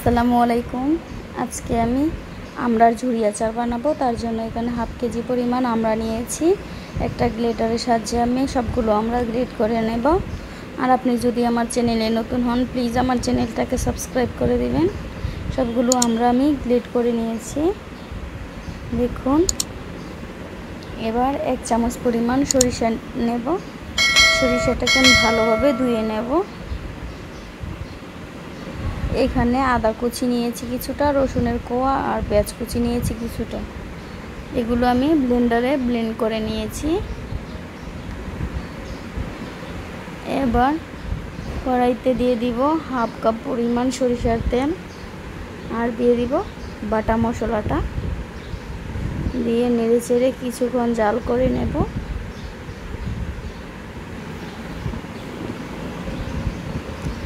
আসসালামু আলাইকুম। আজকে আমি আমড়ার ঝুরি আচার বানাবো। তার জন্য এখানে হাফ কেজি পরিমাণ আমড়া নিয়েছি। একটা গ্রেটারের সাহায্যে আমি সবগুলো আমড়া গ্রেট করে নেব। আর আপনি যদি আমার চ্যানেলে নতুন হন, প্লিজ আমার চ্যানেলটাকে সাবস্ক্রাইব করে দিবেন। সবগুলো আমড়া আমি গ্রেট করে নিয়েছি, দেখুন। এবার 1 চামচ পরিমাণ সরিষা নেব। সরিষাটাকে আমি ভালোভাবে ধুয়ে নেব। এখানে আদা কুচি নিয়েছি কিছুটা, রসুনের কোয়া আর পেঁয়াজ কুচি নিয়েছি কিছুটা। এগুলো আমি ব্লেন্ডারে ব্লেন্ড করে নিয়েছি। এবার কড়াইতে দিয়ে দিব হাফ কাপ পরিমাণ সরিষার তেল, আর দিয়ে দিব বাটা মশলাটা, দিয়ে নেড়েচেড়ে কিছুক্ষণ জাল করে নেব।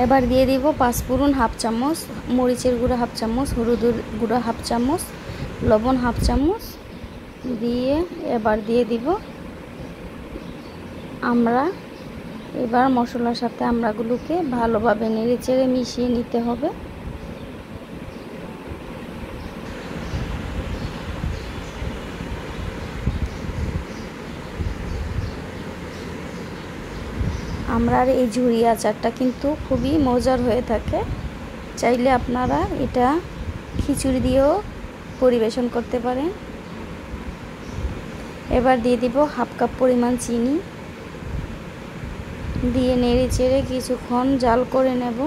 এবার দিয়ে দিব পাঁচফোড়ন হাফ চামচ, মরিচের গুঁড়া হাফ চামচ, হলুদের গুঁড়া হাফ চামচ, লবণ হাফ চামচ দিয়ে এবার দিয়ে দিব আমড়া। এবার মশলার সাথে আমড়াগুলোকে ভালোভাবে নেড়েচেড়ে মিশিয়ে নিতে হবে। আমড়ার এই ঝুরি আচারটা কিন্তু খুবই মজার হয়ে থাকে। চাইলে আপনারা এটা খিচুড়ি দিয়েও পরিবেশন করতে পারেন। এবার দিয়ে দিব হাফ কাপ পরিমাণ চিনি, দিয়ে নেড়ে চেড়ে কিছুক্ষণ জাল করে নেব।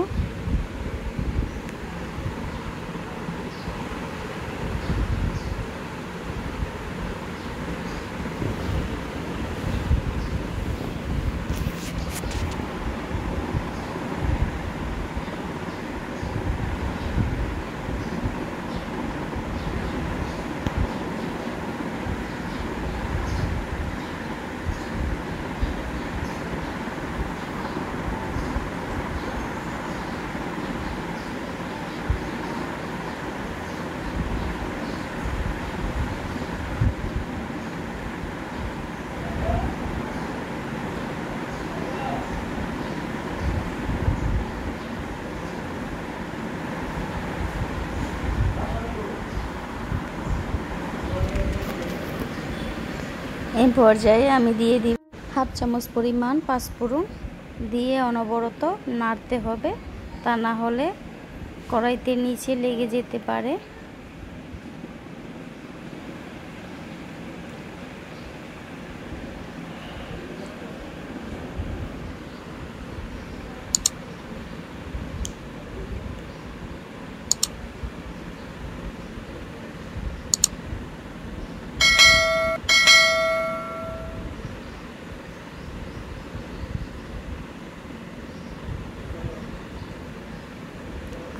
এই পর্যায়ে আমি দিয়ে দিব হাফ চামচ পরিমাণ পাঁচফোড়ন, দিয়ে অনবরত নাড়তে হবে, তা না হলে কড়াইতে নিচে লেগে যেতে পারে।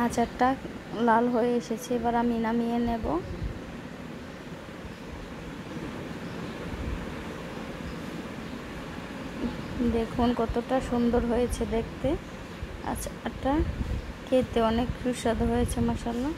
আচারটা লাল হয়ে এসেছে, এবার আমি নামিয়ে নেব। দেখুন কতটা সুন্দর হয়েছে দেখতে। আচারটা খেতে অনেক সুস্বাদু হয়েছে, মাশাআল্লাহ।